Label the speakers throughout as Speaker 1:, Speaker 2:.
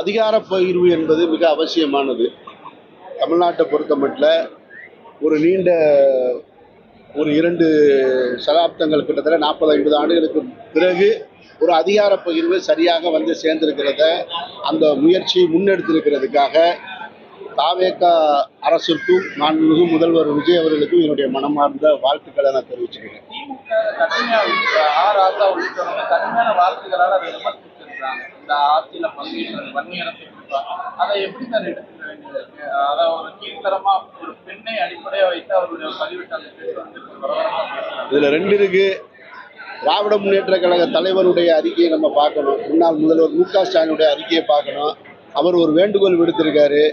Speaker 1: அதிகார பகிர்வு என்பது மிக அவசியமானது. தமிழ்நாட்டை பொறுத்த மட்டும் ஒரு நீண்ட ஒரு 2 சகாப்தங்கள் கிட்டத்தட்ட 40-50 ஆண்டுகளுக்கு பிறகு ஒரு அதிகார பகிர்வு சரியாக வந்து சேர்ந்திருக்கிறத அந்த முயற்சியை முன்னெடுத்திருக்கிறதுக்காக தாவேகா அரசிற்கும் மாண்புமிகு முதல்வர் விஜய் அவர்களுக்கும் என்னுடைய மனமார்ந்த வாழ்த்துக்களை நான் தெரிவிச்சுக்கிறேன்.
Speaker 2: இந்த ஆட்சியில பங்கேற்று அதை எப்படி சார் எடுத்துக்க வேண்டியது இருக்கு? அதை ஒரு கீழ்த்தரமா ஒரு பெண்ணை அடிப்படையா வைத்து அவருடைய பதிவிட்டாங்க.
Speaker 1: இதுல 2 இருக்கு. திராவிட முன்னேற்ற கழக தலைவருடைய அறிக்கையை நம்ம பார்க்கணும். முன்னாள் முதல்வர் மு.க. ஸ்டாலினுடைய அறிக்கையை பார்க்கணும். அவர் ஒரு வேண்டுகோள் விடுத்திருக்காரு.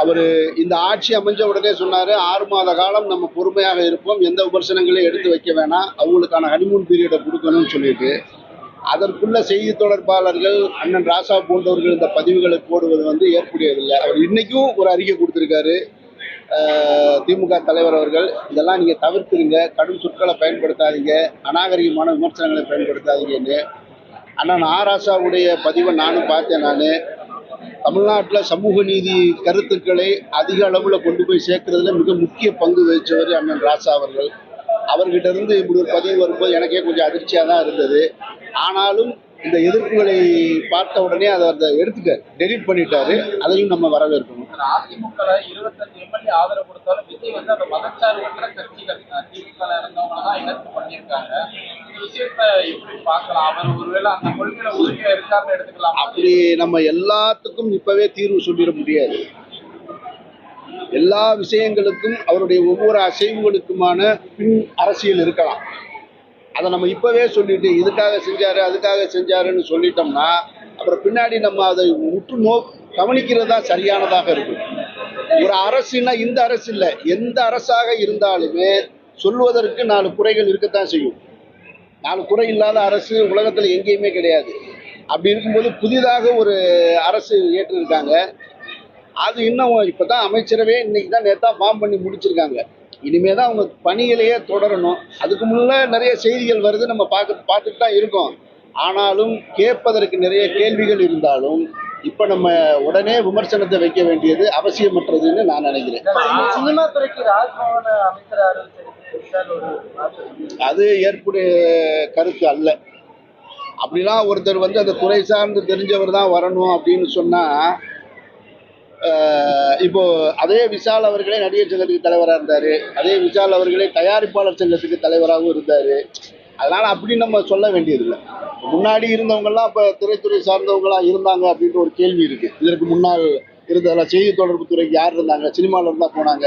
Speaker 1: அவர் இந்த ஆட்சி அமைஞ்ச உடனே சொன்னாரு, 6 மாத காலம் நம்ம பொறுமையாக இருப்போம், எந்த விமர்சனங்களையும் எடுத்து வைக்க வேணாம், அவங்களுக்கான ஹனிமூன் பீரியடை கொடுக்கணும்னு சொல்லிட்டு, அதற்குள்ள செய்தி தொடர்பாளர்கள் அண்ணன் ராசா போன்றவர்கள் இந்த பதிவுகளை போடுவது வந்து ஏற்புடையதில்லை. அவர் இன்னைக்கும் ஒரு அறிக்கை கொடுத்திருக்காரு. திமுக தலைவர் அவர்கள், இதெல்லாம் நீங்க தவிர்த்துருங்க, கடும் சொற்களை பயன்படுத்தாதீங்க, அநாகரிகமான விமர்சனங்களை பயன்படுத்தாதீங்கன்னு. அண்ணன் ராசாவுடைய பதிவை நானும் பார்த்தேன். நான் தமிழ்நாட்டில் சமூக நீதி கருத்துக்களை அதிக அளவில் கொண்டு போய் சேர்க்கறதுல மிக முக்கிய பங்கு வகித்தவர் அண்ணன் ராசா அவர்கள். அவர்கிட்ட இருந்து இப்படி ஒரு பதிவு வரும்போது எனக்கே கொஞ்சம் அதிர்ச்சியாக தான் இருந்தது. ஆனாலும் இந்த எதிர்ப்புகளை பார்த்த உடனே அதை எடுத்துட்டார், டெலிட் பண்ணிட்டாரு. அதையும் நம்ம வரவேற்கணும்.
Speaker 2: அதிமுக 25 எம்எல்ஏ ஆதரவு கொடுத்தாலும் விஜய் வந்து அந்த மதச்சார்பற்ற கட்சிகள் திமுக இருந்தவங்க தான் எதிர்ப்பு பண்ணியிருக்காங்க. இந்த விஷயத்தை எப்படி பார்க்கலாம்? அவர் ஒருவேளை அந்த கொள்கையில உறுதியா இருக்காருன்னு எடுத்துக்கலாம்.
Speaker 1: அப்படி நம்ம எல்லாத்துக்கும் இப்பவே தீர்வு சொல்லிட முடியாது. எல்லா விஷயங்களுக்கும் அவருடைய ஒவ்வொரு அசைவுகளுக்குமான பின் அரசியல் இருக்கலாம். அதை நம்ம இப்பவே சொல்லிட்டு இதுக்காக செஞ்சாரு அதுக்காக செஞ்சாருன்னு சொல்லிட்டோம்னா அப்புறம் பின்னாடி நம்ம அதை உற்று கவனிக்கிறது தான் சரியானதாக இருக்கும். ஒரு அரசுன்னா இந்த அரசு இல்லை, எந்த அரசாக இருந்தாலுமே சொல்வதற்கு 4 குறைகள் இருக்கத்தான் செய்யும். 4 குறை இல்லாத அரசு உலகத்தில் எங்கேயுமே கிடையாது. அப்படி இருக்கும்போது புதிதாக ஒரு அரசு ஏற்றிருக்காங்க. அது இன்னும் இப்போதான் அமைச்சரவே இன்னைக்கு தான் நேற்றா ஃபார்ம் பண்ணி முடிச்சிருக்காங்க. இனிமே தான் அவங்க பணிகளையே தொடரணும். அதுக்கு முன்னே நிறைய செய்திகள் வருது, நம்ம பார்த்துட்டு தான் இருக்கோம். ஆனாலும் கேட்பதற்கு நிறைய கேள்விகள் இருந்தாலும் இப்போ நம்ம உடனே விமர்சனத்தை வைக்க வேண்டியது அவசியமற்றதுன்னு நான் நினைக்கிறேன்.
Speaker 2: சினிமா துறைக்கு ராஜ்பவன் அமைச்சர்
Speaker 1: அது ஏற்புடைய கருத்து அல்ல. அப்படிலாம் ஒருத்தர் வந்து அந்த துறை சார்ந்து தெரிஞ்சவர் தான் வரணும் அப்படின்னு சொன்னா, இப்போ அதே விஷால் அவர்களே நடிகர் சங்கத்துக்கு தலைவராக இருந்தாரு, அதே விஷால் அவர்களே தயாரிப்பாளர் சங்கத்துக்கு தலைவராகவும் இருந்தாரு. அதனால அப்படி நம்ம சொல்ல வேண்டியதில்லை. முன்னாடி இருந்தவங்கெல்லாம் இப்போ திரைத்துறை சார்ந்தவங்களாம் இருந்தாங்க அப்படின்ற ஒரு கேள்வி இருக்கு. இதற்கு முன்னால் இருந்ததெல்லாம் செய்தி தொடர்பு துறைக்கு யார் இருந்தாங்க, சினிமாவில் இருந்தால் போனாங்க.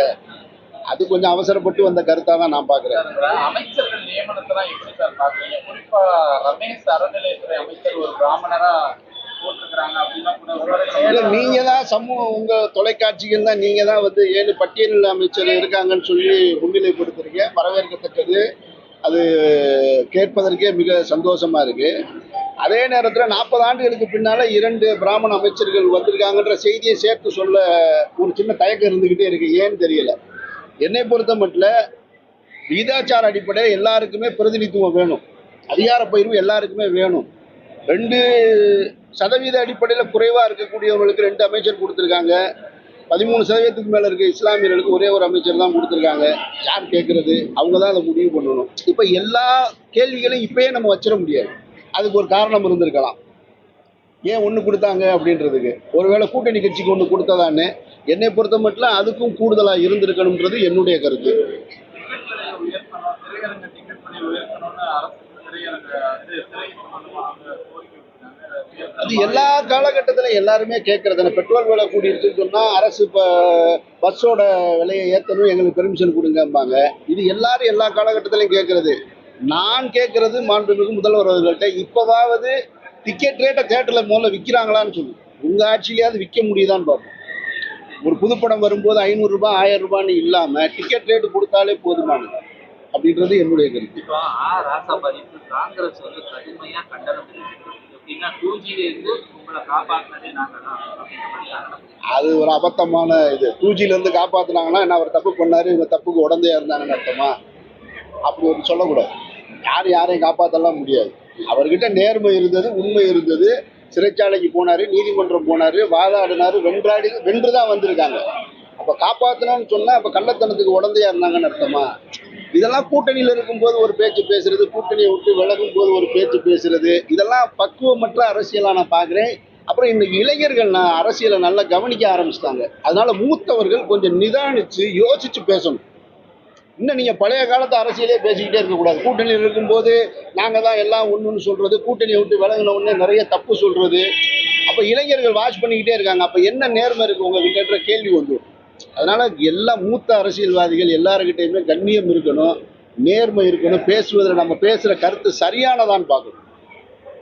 Speaker 1: அது கொஞ்சம் அவசரப்பட்டு வந்த கருத்தாக தான் நான் பார்க்குறேன்.
Speaker 2: அமைச்சர்கள் நியமனத்தெல்லாம் எப்படி சார் பார்க்குறீங்க? குறிப்பா ரமேஷ் அறநிலையத்துறை அமைச்சர் ஒரு பிராமணரா
Speaker 1: நீங்க தான் உங்க தொலைக்காட்சிகள் தான் நீங்க தான் வந்து 7 பட்டியல் அமைச்சர் இருக்காங்கன்னு சொல்லி முன்னிலைப்படுத்துறீங்க, வரவேற்கத்தக்கது. அது கேட்பதற்கே மிக சந்தோஷமா இருக்கு. அதே நேரத்தில் 40 ஆண்டுகளுக்கு பின்னால 2 பிராமண அமைச்சர்கள் வந்திருக்காங்கன்ற செய்தியை சேர்த்து சொல்ல ஒரு சின்ன தயக்கம் இருந்துகிட்டே இருக்கு. ஏன்னு தெரியல. என்னை பொறுத்த மட்டும் விகிதாச்சார அடிப்படை எல்லாருக்குமே பிரதிநிதித்துவம் வேணும், அதிகார பகிர்வு எல்லாருக்குமே வேணும். 2% அடிப்படையில் குறைவாக இருக்கக்கூடியவங்களுக்கு 2 அமைச்சர் கொடுத்துருக்காங்க. 13% மேலே இருக்க இஸ்லாமியர்களுக்கு ஒரே ஒரு அமைச்சர் தான் கொடுத்துருக்காங்க. யார் கேட்குறது? அவங்க தான் அதை முடிவு பண்ணணும். இப்போ எல்லா கேள்விகளையும் இப்பயே நம்ம வச்சிட முடியாது. அதுக்கு ஒரு காரணம் இருந்திருக்கலாம். ஏன் ஒன்று கொடுத்தாங்க அப்படின்றதுக்கு ஒருவேளை கூட்டணி கட்சிக்கு ஒன்று கொடுத்ததான்னு என்னை பொறுத்த மட்டும் அதுக்கும் கூடுதலாக இருந்திருக்கணுன்றது என்னுடைய கருத்து. அது எல்லா காலகட்டத்திலும் எல்லாருமே கேட்கறது. பெட்ரோல் விலை கூடிருச்சுன்னு சொன்னால் அரசு இப்போ பஸ்ஸோட விலையை ஏற்றணும், எங்களுக்கு பெர்மிஷன் கொடுங்கம்பாங்க. இது எல்லாரும் எல்லா காலகட்டத்திலையும் கேட்கறது. நான் கேட்கறது மாண்புமிகு முதல்வர் அவர்கள்ட்ட, இப்போவாவது டிக்கெட் ரேட்டை தேட்டரில் முதல்ல விற்கிறாங்களான்னு சொல்லு. உங்கள் ஆட்சியிலேயாவது விற்க முடியுதான்னு பார்ப்போம். ஒரு புதுப்படம் வரும்போது 500 ரூபாய் 1000 ரூபான்னு இல்லாமல் டிக்கெட் ரேட்டு கொடுத்தாலே போதுமானது அப்படின்றது என்னுடைய கருத்து.
Speaker 2: காங்கிரஸ் வந்து கடுமையா கண்டனம்
Speaker 1: அது ஒரு அபத்தமான இது. 2Gல இருந்து காப்பாத்தினாங்கன்னா என்ன, அவர் தப்பு பண்ணாரு, இவங்க தப்புக்கு உடந்தையா இருந்தாங்கன்னு அர்த்தமா? அப்படி ஒரு சொல்லக்கூடாது. யாரையும் காப்பாற்றலாம் முடியாது. அவர்கிட்ட நேர்மை இருந்தது, உண்மை இருந்தது, சிறைச்சாலைக்கு போனாரு, நீதிமன்றம் போனாரு, வாதாடினாரு, வென்று தான் வந்திருக்காங்க. அப்ப காப்பாத்தணும்னு சொன்னா அப்ப கள்ளத்தனத்துக்கு உடந்தையா இருந்தாங்கன்னு அர்த்தமா? இதெல்லாம் கூட்டணியில இருக்கும்போது ஒரு பேச்சு பேசுறது, கூட்டணியை விட்டு விலகும் போது ஒரு பேச்சு பேசுறது, இதெல்லாம் பக்குவமற்ற அரசியலா நான் பார்க்கிறேன். அப்புறம் இன்னைக்கு இளைஞர்கள் அரசியலை நல்லா கவனிக்க ஆரம்பிச்சிட்டாங்க. அதனால மூத்தவர்கள் கொஞ்சம் நிதானிச்சு யோசிச்சு பேசணும். இன்னும் நீங்க பழைய காலத்து அரசியலே பேசிக்கிட்டே இருக்கக்கூடாது. கூட்டணியில் இருக்கும்போது நாங்க தான் எல்லாம் ஒண்ணுன்னு சொல்றது, கூட்டணியை விட்டு விலகின உடனே நிறைய தப்பு சொல்றது. அப்ப இளைஞர்கள் வாட்ச் பண்ணிக்கிட்டே இருக்காங்க. அப்ப என்ன நேர்மை இருக்கு உங்ககிட்ட கேள்வி வந்துடும். அதனால எல்லா மூத்த அரசியல்வாதிகள் எல்லாருக்கிட்டையுமே கண்ணியம் இருக்கணும், நேர்மை இருக்கணும், பேசுவதில் நம்ம பேசுற கருத்து சரியானதான்னு பார்க்கணும்.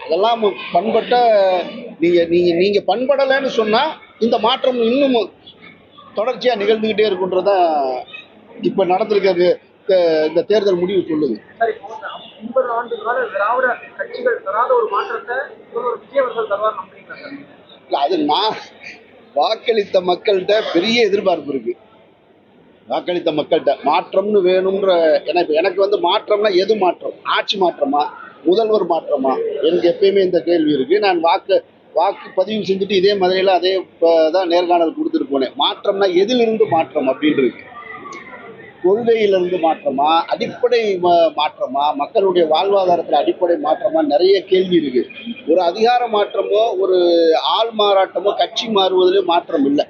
Speaker 1: அதெல்லாம் பண்பட்ட நீங்க நீங்க நீங்க பண்படலைன்னு சொன்னா இந்த மாற்றம் இன்னும் தொடர்ச்சியா நிகழ்ந்துகிட்டே இருக்குன்றதா இப்ப நடந்திருக்கிறது. இந்த தேர்தல் முடிவு சொல்லுது.
Speaker 3: சார், இப்போ 50 ஆண்டு கால திராவிட கட்சிகள் தராத ஒரு மாற்றத்தை ஒரு விஜய் அவர்கள் தருவார் நம்புறீங்களா சார்?
Speaker 1: இல்ல, அது நான் வாக்களித்த மக்கள்கிட்ட பெரிய எதிர்பார்ப்பு இருக்கு. வாக்களித்த மக்கள்கிட்ட மாற்றம்னு வேணும்ன்ற எனக்கு வந்து மாற்றம்னா எது மாற்றம்? ஆட்சி மாற்றமா, முதல்வர் மாற்றமா? எனக்கு எப்பயுமே இந்த கேள்வி இருக்கு. நான் வாக்கு பதிவு செஞ்சுட்டு இதே மதுரையில் அதே தான் நேர்காணல் கொடுத்துட்டு போனேன். மாற்றம்னா எதிலிருந்து மாற்றம் அப்படின்னு இருக்கு. கொள்கையிலிருந்து மாற்றமா, அடிப்படை மாற்றமா, மக்களுடைய வாழ்வாதாரத்தில் அடிப்படை மாற்றமா, நிறைய கேள்வி இருக்கு. ஒரு அதிகார மாற்றமோ ஒரு ஆள் மாறாட்டமோ கட்சி மாறுவதிலே மாற்றம் இல்லை.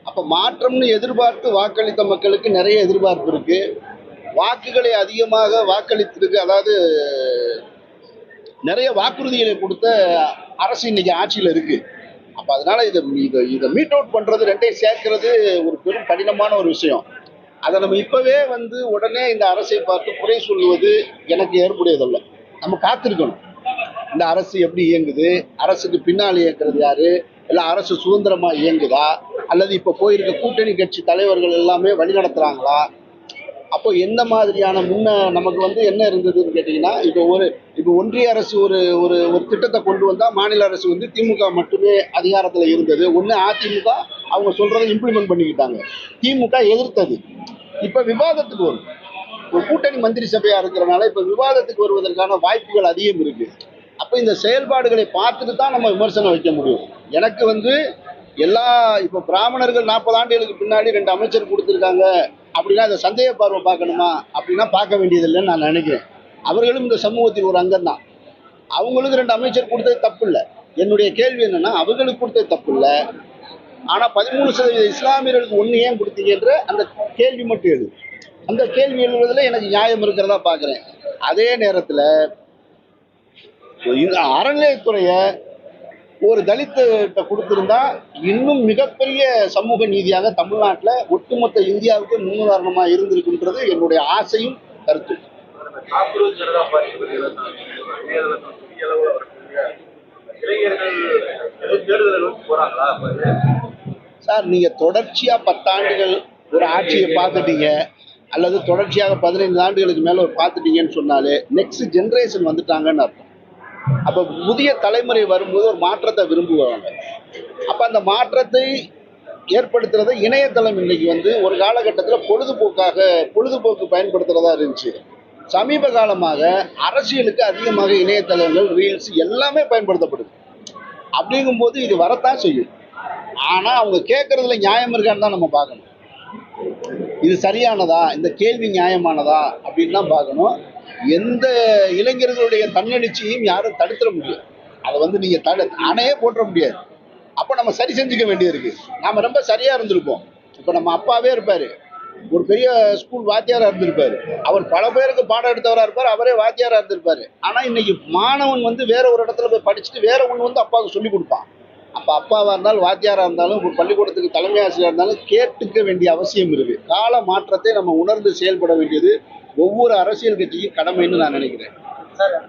Speaker 1: அப்ப மாற்றம்னு எதிர்பார்த்து வாக்களித்த மக்களுக்கு நிறைய எதிர்பார்ப்பு இருக்கு. வாக்குகளை அதிகமாக வாக்களித்திருக்கு, அதாவது நிறைய வாக்குறுதிகளை கொடுத்த அரசு இன்னைக்கு ஆட்சியில் இருக்கு. அப்ப அதனால இதை மீட் அவுட் பண்றது, ரெண்டையும் சேர்க்கிறது ஒரு பெரும் கடினமான ஒரு விஷயம். அதை நம்ம இப்பவே வந்து உடனே இந்த அரசை பார்த்து குறை சொல்லுவது எனக்கு ஏற்புடையதல்ல. நம்ம காத்திருக்கணும். இந்த அரசு எப்படி இயங்குது, அரசுக்கு பின்னால் இயங்குறது யாரு, இல்லை அரசு சுதந்திரமா இயங்குதா, அல்லது இப்ப போயிருக்க கூட்டணி கட்சி தலைவர்கள் எல்லாமே வழிநடத்துறாங்களா? அப்போ எந்த மாதிரியான நமக்கு வந்து என்ன இருந்ததுன்னு கேட்டீங்கன்னா, இப்போ ஒன்றிய அரசு ஒரு ஒரு ஒரு திட்டத்தை கொண்டு வந்தா மாநில அரசு வந்து திமுக மட்டுமே அதிகாரத்தில் இருந்தது. ஒன்று அதிமுக அவங்க சொல்றதை இம்ப்ளிமெண்ட் பண்ணிக்கிட்டாங்க, திமுக எதிர்த்தது. இப்ப விவாதத்துக்கு வரும். ஒரு கூட்டணி மந்திரி சபையா இருக்கிறனால இப்ப விவாதத்துக்கு வருவதற்கான வாய்ப்புகள் அதிகம் இருக்கு. அப்ப இந்த செயல்பாடுகளை பார்த்துட்டு தான் நம்ம விமர்சனம் வைக்க முடியும். எனக்கு வந்து இப்ப பிராமணர்கள் 40 ஆண்டுகளுக்கு பின்னாடி 2 அமைச்சர் கொடுத்துருக்காங்க அப்படின்னா அதை சந்தேக பார்வை பார்க்கணுமா? அப்படின்னா பார்க்க வேண்டியதில்லைன்னு நான் நினைக்கிறேன். அவர்களும் இந்த சமூகத்தில் ஒரு அங்கம் தான். அவங்களுக்கு 2 அமைச்சர் கொடுத்தது தப்பு இல்லை. என்னுடைய கேள்வி என்னன்னா, அவர்களுக்கு கொடுத்தது தப்பு இல்லை, ஆனா 13% இஸ்லாமியர்களுக்கு 1 ஏன் கொடுத்தீங்கன்ற அந்த கேள்வி மட்டும் எழுது. அந்த கேள்வி எழுதுறதுல எனக்கு நியாயம் இருக்கிறதா பாக்குறேன். அதே நேரத்துல அறநிலையத்துறைய ஒரு தலித்த கொடுத்திருந்தா இன்னும் மிகப்பெரிய சமூக நீதியாக தமிழ்நாட்டில் ஒட்டுமொத்த இந்தியாவுக்கு முன்னுதாரணமா இருந்திருக்குன்றது என்னுடைய ஆசையும் கருத்து. சார், நீங்க தொடர்ச்சியா 10 ஆண்டுகள் ஒரு ஆட்சியை பார்த்துட்டீங்க, அல்லது தொடர்ச்சியாக 15 ஆண்டுகளுக்கு மேல ஒரு பார்த்துட்டீங்கன்னு சொன்னாலே நெக்ஸ்ட் ஜெனரேஷன் வந்துட்டாங்கன்னு அர்த்தம். அப்ப புதிய தலைமுறை வரும்போது ஒரு மாற்றத்தை விரும்புவாங்க. அப்ப அந்த மாற்றத்தை ஏற்படுத்துறத இணையதளம் இன்னைக்கு வந்து ஒரு காலகட்டத்தில் பொழுதுபோக்கு பயன்படுத்துறதா இருந்துச்சு. சமீப காலமாக அரசியலுக்கு அதிகமாக இணையதளங்கள், ரீல்ஸ் எல்லாமே பயன்படுத்தப்படுது. அப்படிங்கும்போது இது வரத்தான் செய்யும். ஆனா அவங்க கேட்கறதுல நியாயம் இருக்கான்னு தான் நம்ம பார்க்கணும். இது சரியானதா, இந்த கேள்வி நியாயமானதா அப்படின்னு தான் பார்க்கணும். எந்த இளைஞர்களுடைய தன்னெழுச்சியையும் யாரும் தடுத்துட முடியாது. அதை வந்து நீங்க ஆணையே போட்டுற முடியாது. அப்ப நம்ம சரி செஞ்சுக்க வேண்டியிருக்கு. நாம ரொம்ப சரியா இருந்திருப்போம். இப்ப நம்ம அப்பாவே இருப்பாரு, ஒரு பெரிய ஸ்கூல் வாத்தியாரா இருந்திருப்பாரு, அவர் பல பேருக்கு பாடம் எடுத்தவரா இருப்பார், அவரே வாத்தியாரா இருந்திருப்பாரு. ஆனா இன்னைக்கு மாணவன் வந்து வேற ஒரு இடத்துல போய் படிச்சுட்டு வேற ஒண்ணு வந்து அப்பாவுக்கு சொல்லி கொடுப்பான். அப்ப அப்பாவா இருந்தாலும் வாத்தியாரா இருந்தாலும் ஒரு பள்ளிக்கூடத்துக்கு தலைமை ஆசிரியர் இருந்தாலும் கேட்டுக்க வேண்டிய அவசியம் இருக்கு. கால மாற்றத்தை நம்ம உணர்ந்து செயல்பட வேண்டியது ஒவ்வொரு அரசியல் கட்சியும் கடமைன்னு நான் நினைக்கிறேன்.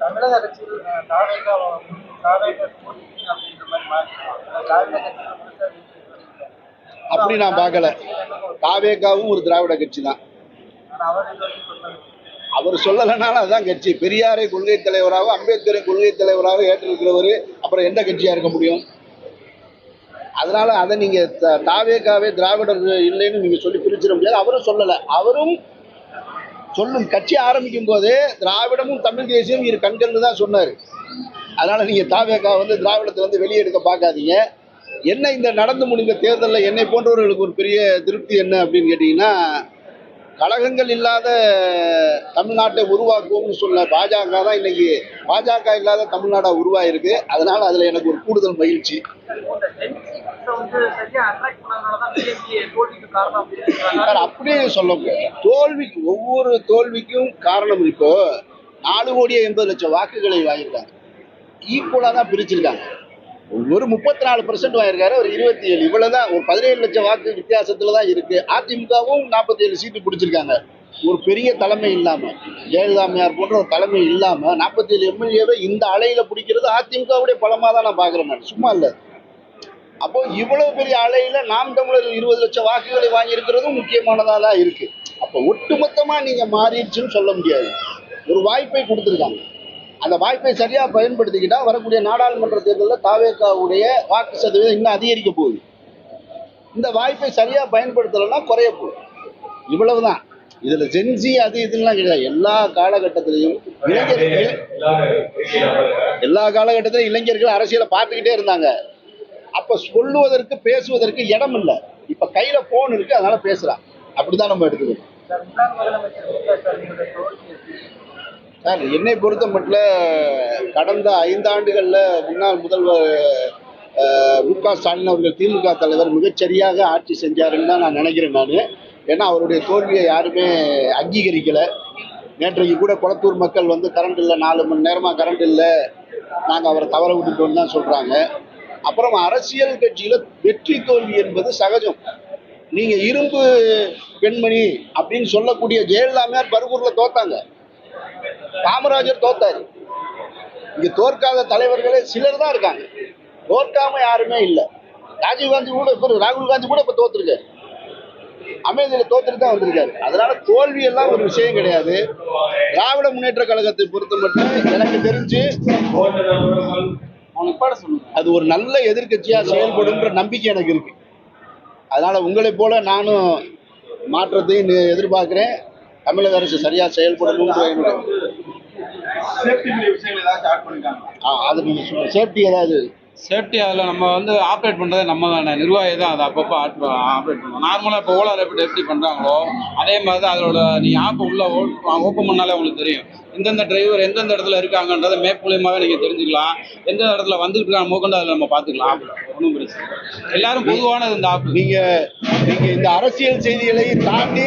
Speaker 3: தமிழக அரசியல்
Speaker 1: அப்படி நான் பார்க்கல. தாவேகாவும் ஒரு திராவிட கட்சி தான். அவர் சொல்லலைனாலும் அதுதான் கட்சி. பெரியாரை கொள்கை தலைவராக, அம்பேத்கரை கொள்கை தலைவராக ஏற்றிருக்கிறவர் அப்புறம் எந்த கட்சியா இருக்க முடியும்? அதனால அதை நீங்க தாவேகாவே திராவிடர் இல்லைன்னு நீங்க சொல்லி பிரிச்சிட முடியாது. அவரும் சொல்லலை. அவரும் சொல்லும் கட்சி ஆரம்பிக்கும் போதே திராவிடமும் தமிழ் தேசியம் இரு கண்கள்னு தான் சொன்னாரு. அதனால நீங்க தாவேகா வந்து திராவிடத்தை வந்து வெளியே எடுக்க பார்க்காதீங்க. என்ன இந்த நடந்து முடிந்த தேர்தலில் என்னை போன்றவர்களுக்கு ஒரு பெரிய திருப்தி என்ன அப்படின்னு கேட்டீங்கன்னா, கழகங்கள் இல்லாத தமிழ்நாட்டை உருவாக்குவோம்னு சொன்ன பாஜக தான் இன்னைக்கு பாஜக இல்லாத தமிழ்நாடா உருவாயிருக்கு. அதனால அதுல எனக்கு ஒரு கூடுதல் மகிழ்ச்சி.
Speaker 3: இந்த ஜென்சி வந்து சரியா அட்ராக்ட் பண்ணதுனாலதான் பிஜேபி தோல்விக்கு காரணம் அப்படின்னு சொல்றாங்க.
Speaker 1: சார், அப்படியே சொல்ல முடியாது. தோல்விக்கு ஒவ்வொரு தோல்விக்கும் காரணம் இப்போ 4,80,00,000 வாக்குகளை வாங்கியிருக்காங்க. ஈக்குவலா தான் பிரிச்சிருக்காங்க. ஒரு 34% வாங்கியிருக்காரு, ஒரு 27, இவ்வளவுதான். ஒரு 17 லட்சம் வாக்கு வித்தியாசத்துல தான் இருக்கு. அதிமுகவும் 47 சீட்டு பிடிச்சிருக்காங்க. ஒரு பெரிய தலைமை இல்லாம, ஜெயலலிதாமையார் போன்ற ஒரு தலைமை இல்லாம 47 எம்எல்ஏவை இந்த அலையில பிடிக்கிறது அதிமுகவுடைய பலமா தான் நான் பாக்குறேன். நான் சும்மா இல்ல. அப்போ இவ்வளவு பெரிய அலையில நாம் தமிழர் 20 லட்சம் வாக்குகளை வாங்கி இருக்கிறதும் முக்கியமானதா தான் இருக்கு. அப்ப ஒட்டுமொத்தமா நீங்க மாறிடுச்சுன்னு சொல்ல முடியாது. ஒரு வாய்ப்பை கொடுத்துருக்காங்க. அந்த வாய்ப்பை சரியா பயன்படுத்திக்கிட்டா வரக்கூடிய நாடாளுமன்ற தேர்தலில் தாவேகாவுடைய வாக்கு சதவீதம் இன்னும் அதிகரிக்க போகுது. இந்த வாய்ப்பை சரியா பயன்படுத்தலைன்னா குறைய போகுது. இவ்வளவுதான். இதுல ஜென்சி அது இதுலாம் கிடையாது. எல்லா காலகட்டத்திலையும் இளைஞர்கள் அரசியலை பார்த்துக்கிட்டே இருந்தாங்க. அப்ப சொல்லுவதற்கு பேசுவதற்கு இடம் இல்லை. இப்ப கையில போன் இருக்கு, அதனால பேசுறான். அப்படிதான் நம்ம எடுத்துக்கணும்.
Speaker 3: சார், முன்னாள் முதலமைச்சர் மு.க.ஸ்டாலினுடைய தோல்வி எப்படி?
Speaker 1: சார், என்னை பொறுத்த மட்டும் கடந்த 5 ஆண்டுகள்ல முன்னாள் முதல்வர் மு.க. ஸ்டாலின் அவர்கள் திமுக தலைவர் மிகச்சரியாக ஆட்சி செஞ்சாருன்னு தான் நான் நினைக்கிறேன். நான் ஏன்னா அவருடைய தோல்வியை யாருமே அங்கீகரிக்கல. நேற்றைக்கு கூட குளத்தூர் மக்கள் வந்து கரண்ட் இல்லை, 4 மணி நேரமா கரண்ட் இல்லை, நாங்கள் அவரை தவற விட்டுட்டோம்னு தான் சொல்றாங்க. அப்புறம் அரசியல் கட்சியில வெற்றி தோல்வி என்பது சகஜம். நீங்க இரும்பு பெண்மணி அப்படின்னு சொல்லக்கூடிய ஜெயலலிதாமையார் பர்கூர்ல தோத்தாங்க, காமராஜர் தோத்தாரு. இங்க தோற்காத தலைவர்களே சிலர் தான் இருக்காங்க, தோற்காம யாருமே இல்லை. ராஜீவ்காந்தி கூட இப்ப, ராகுல் காந்தி கூட இப்ப தோத்துருக்காரு, அமைதியில தோத்துட்டு தான் வந்திருக்காரு. அதனால தோல்வி எல்லாம் ஒரு விஷயம் கிடையாது. திராவிட முன்னேற்ற கழகத்தை பொறுத்த மட்டும் எனக்கு தெரிஞ்சு அது ஒரு நல்ல எதிர்க்கட்சியா செயல்படும்ன்ற நம்பிக்கை எனக்கு இருக்கு. அதனால உங்களை போல நானும் மாற்றத்தையும் எதிர்பார்க்கிறேன். தமிழக அரசு சரியா செயல்படணும். அது நீங்க சொல்லுங்க, சேஃப்டி ஏதாவது
Speaker 4: சேஃப்டி அதில் நம்ம வந்து ஆப்ரேட் பண்ணுறது நம்ம தானே, நிர்வாகி தான் அதை அப்பப்போ ஆப்ரேட் பண்ணுவோம். நார்மலாக இப்போ ஓலா ரேபிட் எப்படி பண்ணுறாங்களோ அதே மாதிரி தான் அதோட நீங்கள் ஆப் உள்ள ஓப்பன் பண்ணாலே உங்களுக்கு தெரியும் எந்தெந்த டிரைவர் எந்தெந்த இடத்துல இருக்காங்கன்றதை மேப் மூலியமாகவே நீங்கள் தெரிஞ்சுக்கலாம். எந்த இடத்துல வந்துட்டு இருக்காங்க மூக்கண்டு அதில் நம்ம பார்த்துக்கலாம். ஆப் ஒன்றும் பிரச்சனை, எல்லாரும் பொதுவானது இந்த ஆப்.
Speaker 1: நீங்க இந்த அரசியல் செய்திகளை தாண்டி